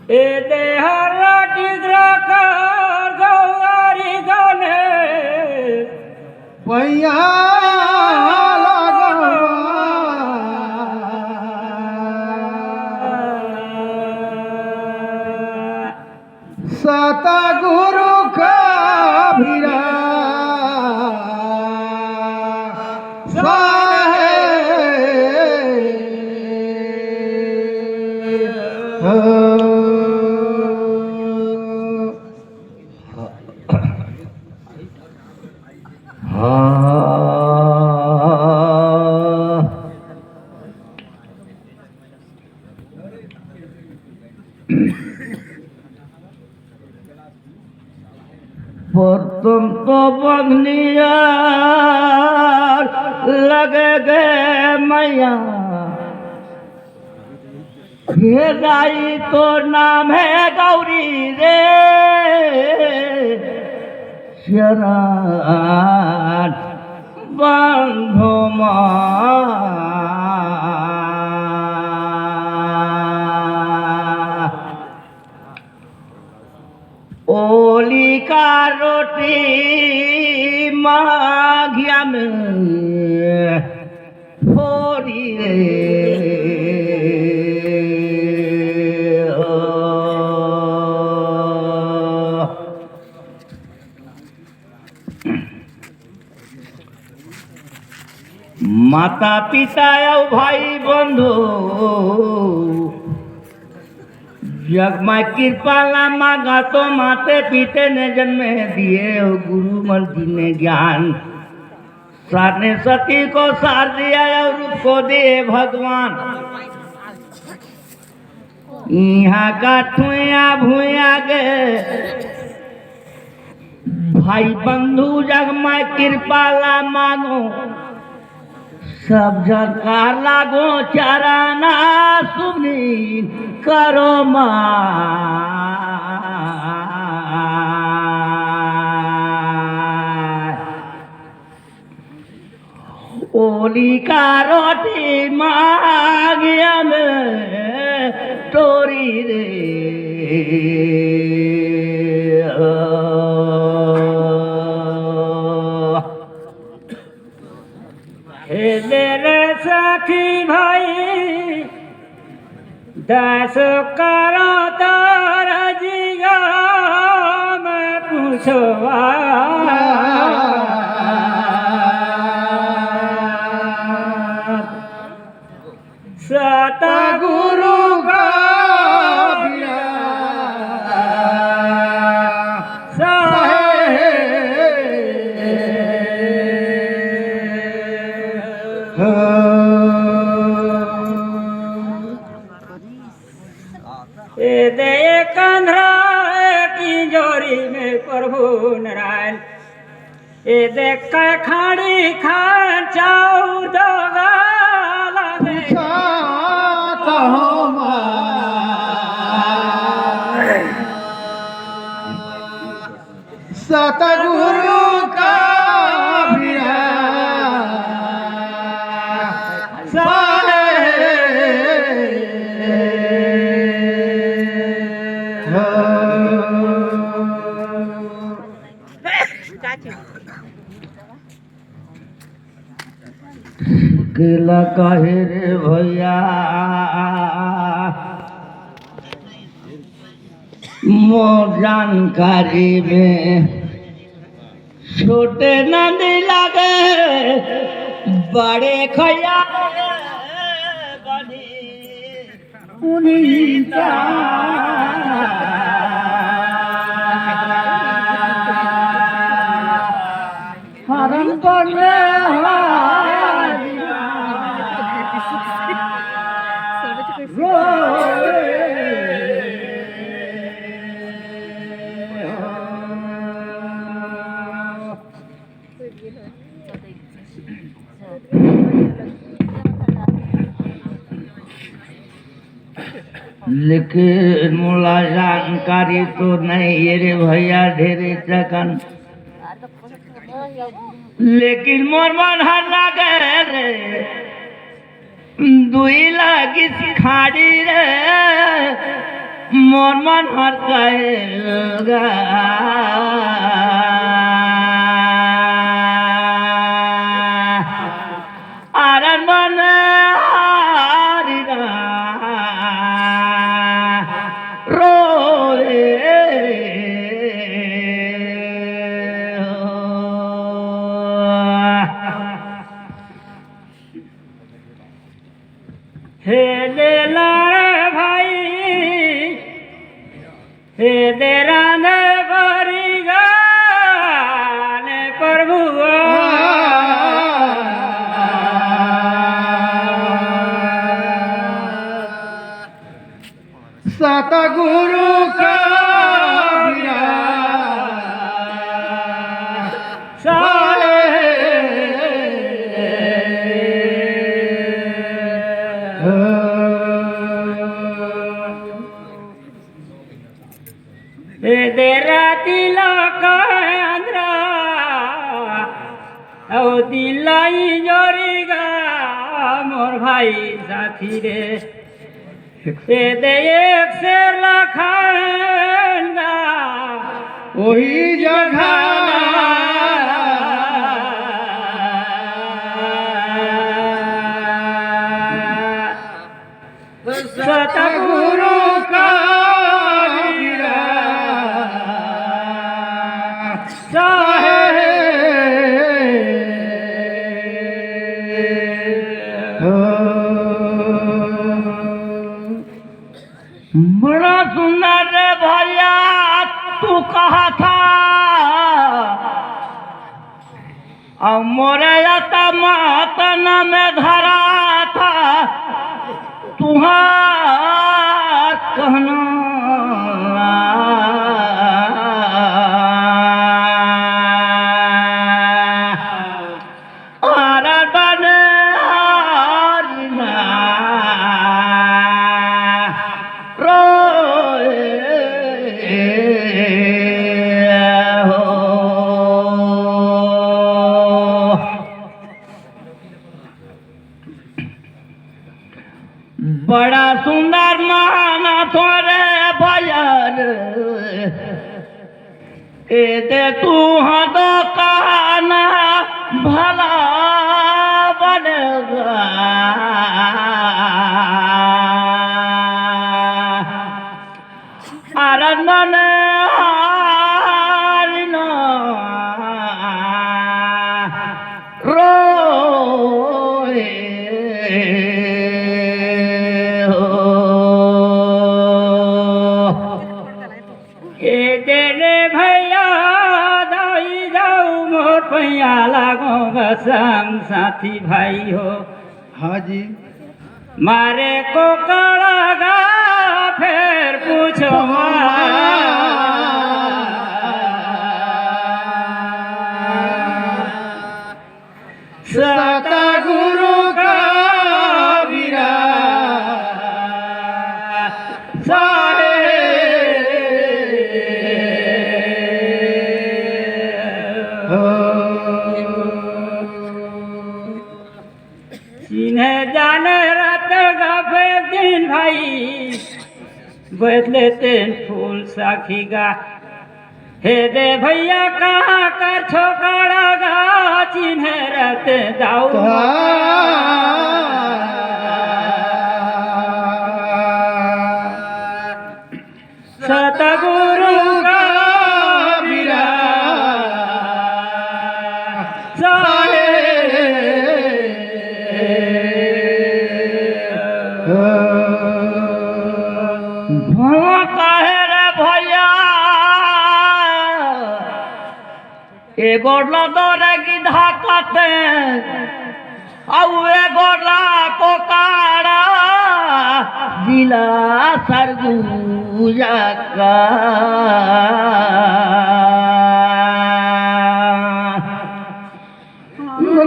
ए देहरा टिग्रा कर गौरी गने पैया सता गुरु का भीरा तुम तो बगनिया लगे गए मैया ये गाई तो नाम है गौरी रे शरण बंधो ओली का रोटी माघिया में फोड़ी रे माता पिता और भाई बंधु जग में कृपा ला मांगा तो माते पिते ने जन्म दिए गुरु मर्जी ने ज्ञान सार ने सती को सार दिया और रूप को दिए भगवान यहाँ का ठुया भूया गए भाई बंधु जग में कृपा ला मांगो सब जगह लागो चराना सुनी करो ओली का रोटी मांगिया में टोरी रे मेरे साथी भाई दस करो तारा जिया मैं पूछवा सता गुरु का दे कंधरा की जोरी में प्रभु नारायण ए देख खाड़ी खान चाऊ दोगा लगे सतगुरु का केला काहे रे भैया मोर जानकारी में छोटे नदी लगे बड़े खया बनी पुनीता हरम पर लेकिन मुला जानकारी तो नहीं ये रे भैया ढेरे चकन लेकिन मोर मन हल्ला गए रे दुई लागी खाड़ी रे मन हर कहेगा अरे मन हारिना रोए हे देला रे भाई हे देरा ने बरी गाने प्रभु सतगुरु का देरा तिलक आंध्रा ओ दिलाई जोरीगा मोर भाई साथी रे दे एक से लखाएगा वही जगह सतगुरु का बड़ा सुंदर रे भैया तू कहा था और मोरे मातन में धरा था तुम्हार कहना अरे बने हारना बड़ा सुंदर माना थोड़े भजन ए दे तू हदो काना भला बनेगा अरे मन हारना रोए पैया लागो संग साथी भाई हो हाँ जी मारे को कड़ागा फिर पूछो सतगुरु का वीरा जिन्हें जाने रात गफे दिन भाई बदले तेन फूल साखी गा हे दे भैया कहाँ कर छोकरा गा चिन्हें रात दाऊ सतगुरु का वीरा एगोला दौरे की धाकते एगोला को काड़ा जिला सरगुजा का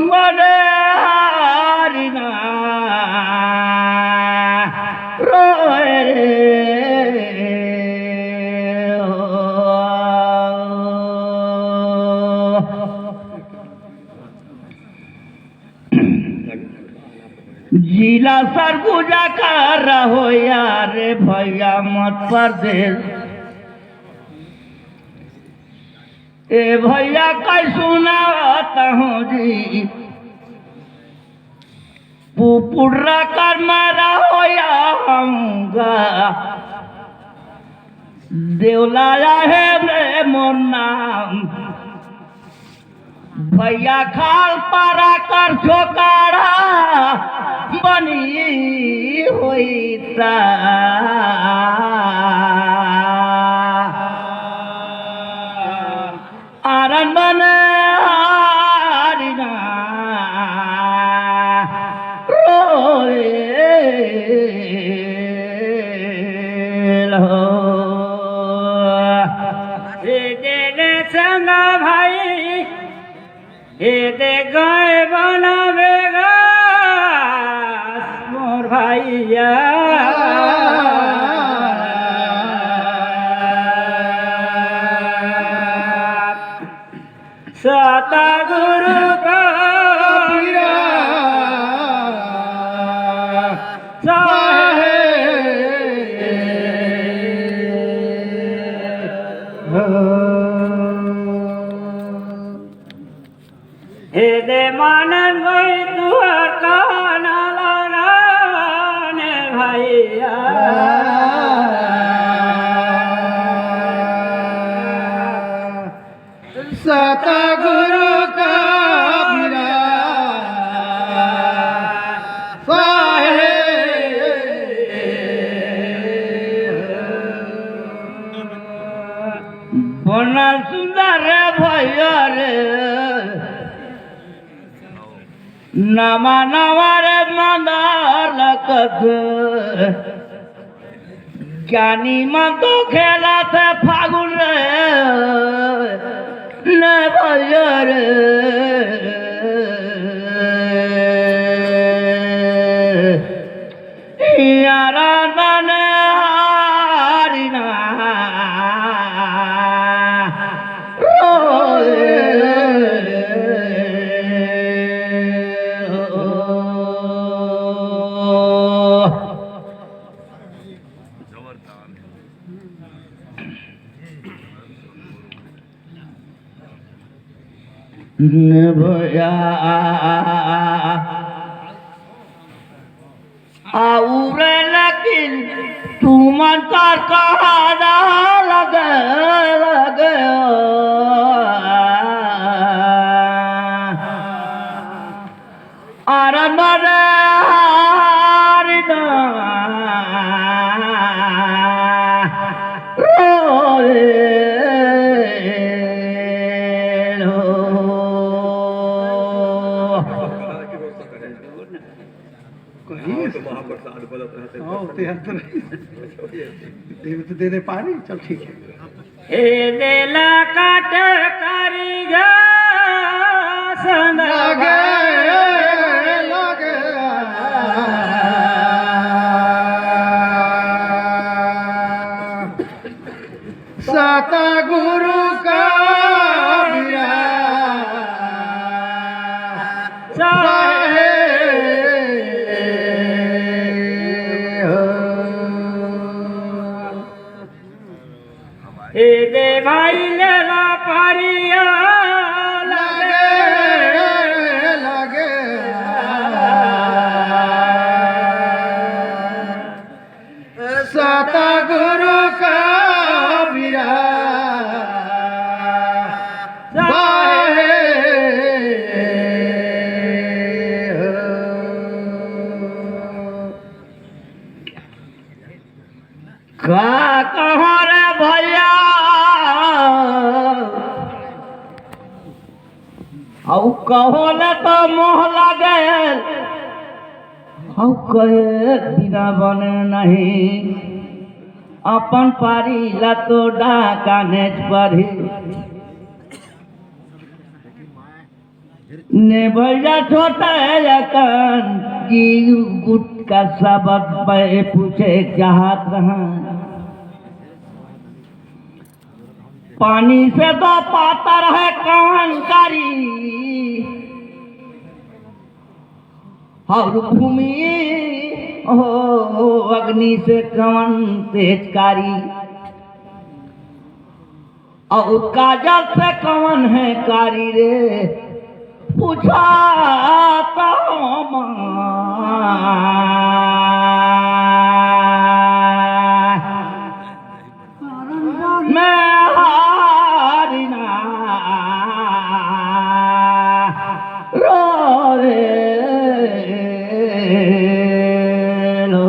मने हारिना रोए जी जिला सरगुजा कर रहो यार भैया मत परदेश ए भैया कई सुनाता हूँ जी पुपुरा कर मारा हो या हमगा देवलाया है रे मोर नाम भैया खाल पारा कर छोकारा बनी होईता आरन बने हारिना रोए लो दे संगा भाई हे दे गए बनावेगा मोर भैया सता गुरु का हे दे मानन गई तुहर काना लगाने भैया सता गुरु का बना सुंदर भैया रे नवा नवा रे मंदार लकत ज्ञानी मन तो खेला थे फागुन रे न भैया रे यारा नने हारिना भैया आउरे लेकिन तू मन कर कहा लगे लगे अरे मरे हारिना दे दे पानी चल ठीक है ए देला काट करी संग सता गुरु का दे भाई लेला पारिया लगे सता गुरु का का कहो रे भैया औ कहो ले तो मोह लगे औ कहे बिना बने नहीं अपन पारी ला तो डाका नेच परी ने भैया छोटा यकन की गुट का सबक पे पूछे क्या हाथ रहा पानी से तो पातर है कौन करी और भूमि हो अग्नि से कवन तेजकारी, और काजल से कवन है कारी रे, पूछाता हूँ मैं हारिना रो रे लो।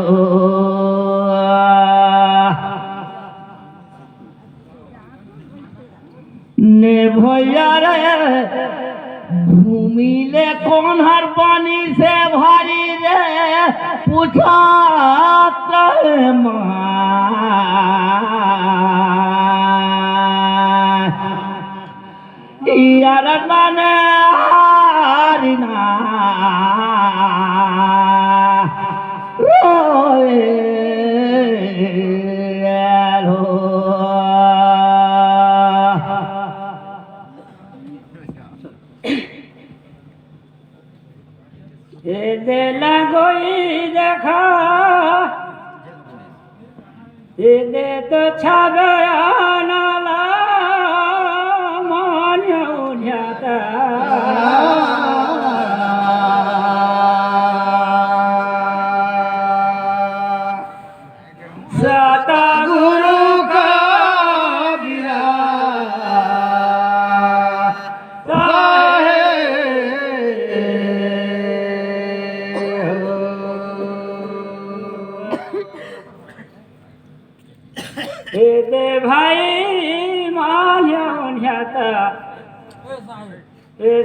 ने भैया रे भूमि ले कौन हर पानी से भारी रे, पूछात यार माने हारिना रोए रो। दे लगोई देखा दे तो छागया नाला मान उठ्याता सता गुरु का गिरा दे भाई मान्या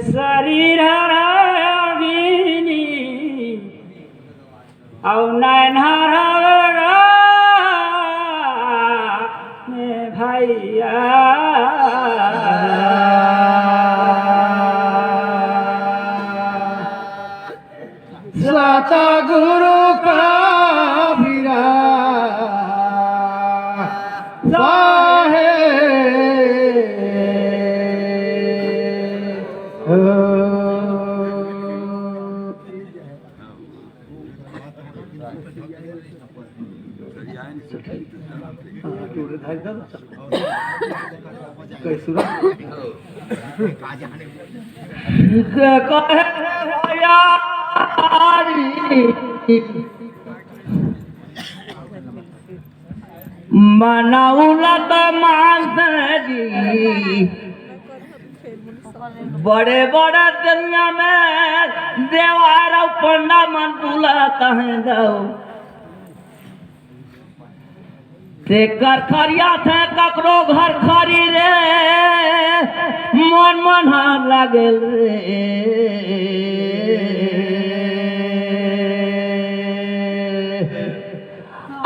शरीर हरागिनी औ नैन हरा भैया सता गुरु का भिरा मनाउला तो मानते जी बड़े बड़े दुनिया में देवार पंडा मन बुलाता है दो ते कर खरिया थे ककरो घर खरी रे, मन मन लागल रे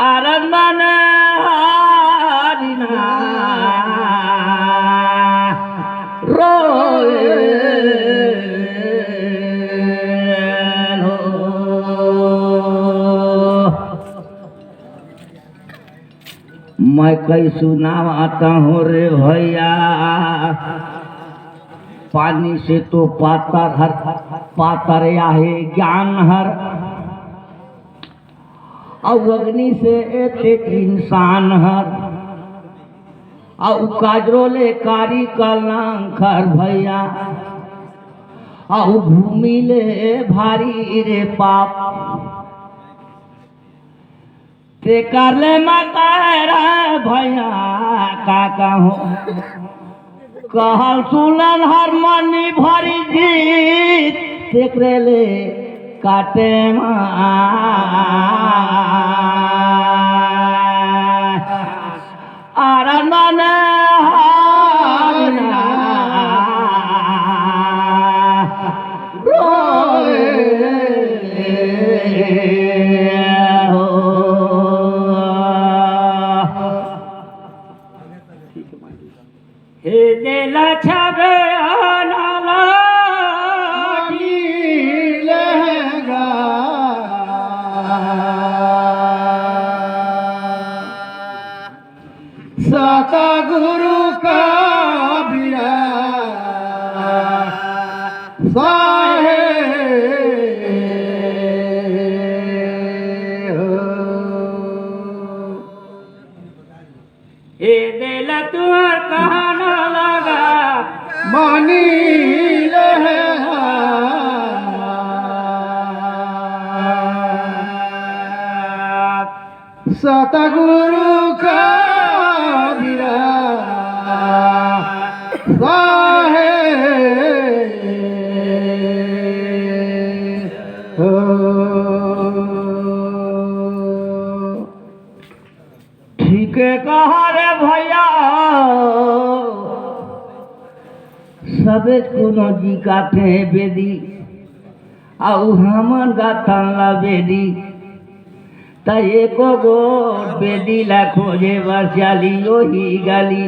आरंदन हारिना रोए लो। मैं कई सुनावाता हूँ रे भैया, पानी से तो पातर हर पातर या है ज्ञान हर, और अग्नि से एक इंसान हर, और काजरो ले कारी कलंकर भैया, और भूमि ले भारी रे पाप, ते कर ले माता रे भैया का कहूँ कहल सुनल हर मनी भरी जीत, तेकरे ले काटे आरंदन हारिना रोए हो। हे दिला छबे नाला लहंगा सता गुरु का बिरा साहे हे दिल तुअर कहना लगा मानी ले सतगुरु का ठीक है कहा रे भैया सबे कोनो जी गाथे बेदी आउ हमन गाथन ला बेदी त एको गो बेदी ला खोजे बरचाली ओही गाली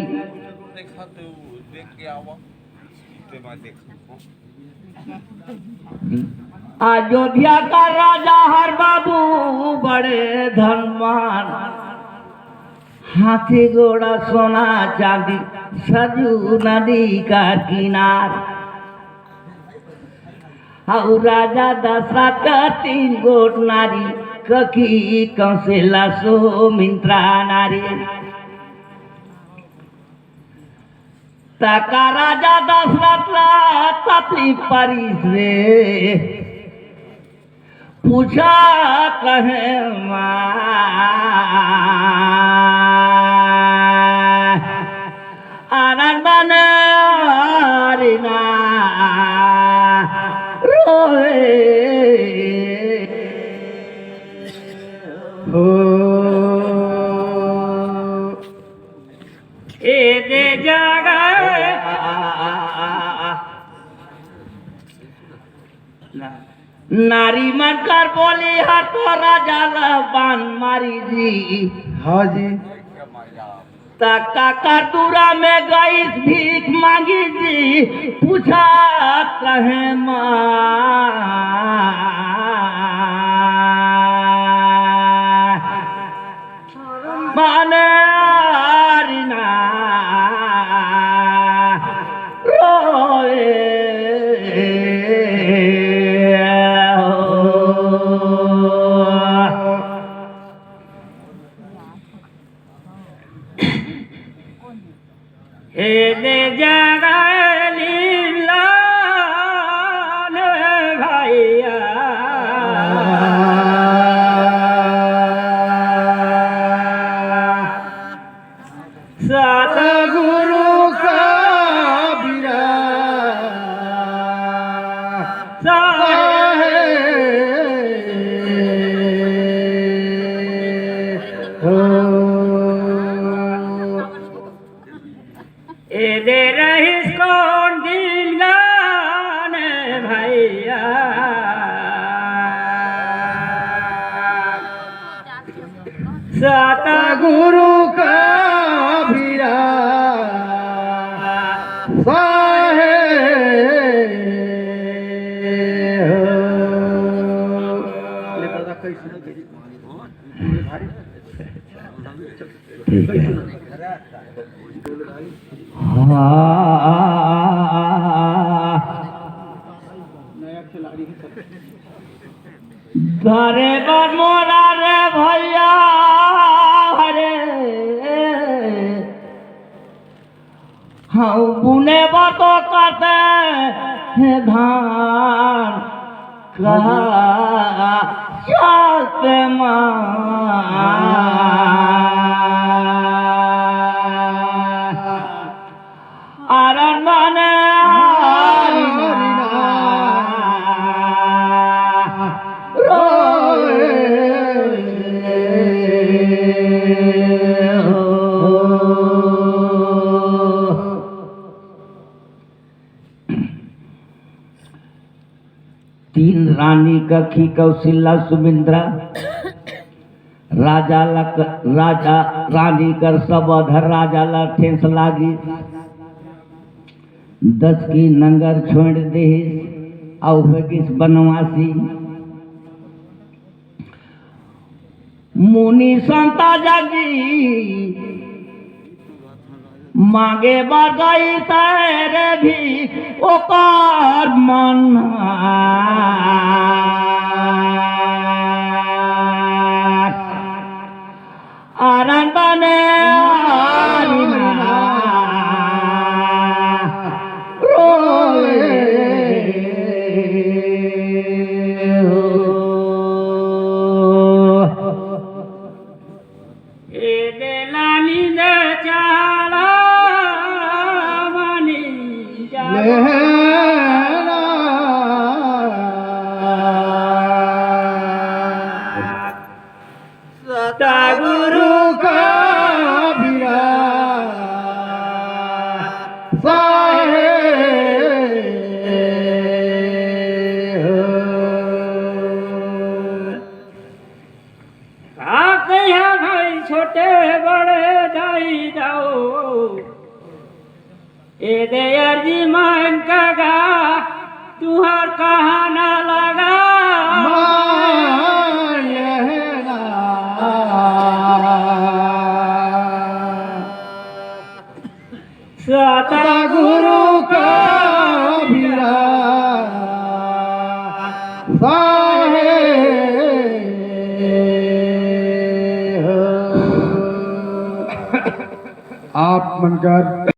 अयोध्या का राजा हर बाबू बड़े धनवान हाथी घोड़ा सोना चांदी सजू नदी का किनार और राजा दशरथ का 3 गोट नारी कखी कौशला सुमित्रा नारी तका राजा दशरथ ला तपली परिस रे पूछा कहे आनंद नारिना रोए ए दे जागा नारी मनकर बोली हर तो राजा लबान मारी जी हाँ जी तका कटोरा में गई भीख मांगी जी पूछा कहे माने दे जागा लीला भैया सतगुरु का बिरा दे रहीस कौन दिल गाने भैया सतगुरु का भीरा साहे धरे पर मोरा रे भैया हरे हाँ बुने बातो करते हैं धान कहा चलते आरण बने तीन रानी कखी कौशल्या सुमिंद्रा राजा रानी कर सब अधर राजा ला ठेस लागी 10 की नंगर छोड़ दे और किस बनवासी मुनि संता जागी मांगे बरगई तेरे भी ओकार मन आनंद ने लेना सतगुरु गुरु का बिरा कहिया भाई छोटे बड़े दाई जाओ ए दे अर्जी मान का गा तुहार कहा ना लगा मान लेना सतगुरु गुरु का बिरा आप मनकर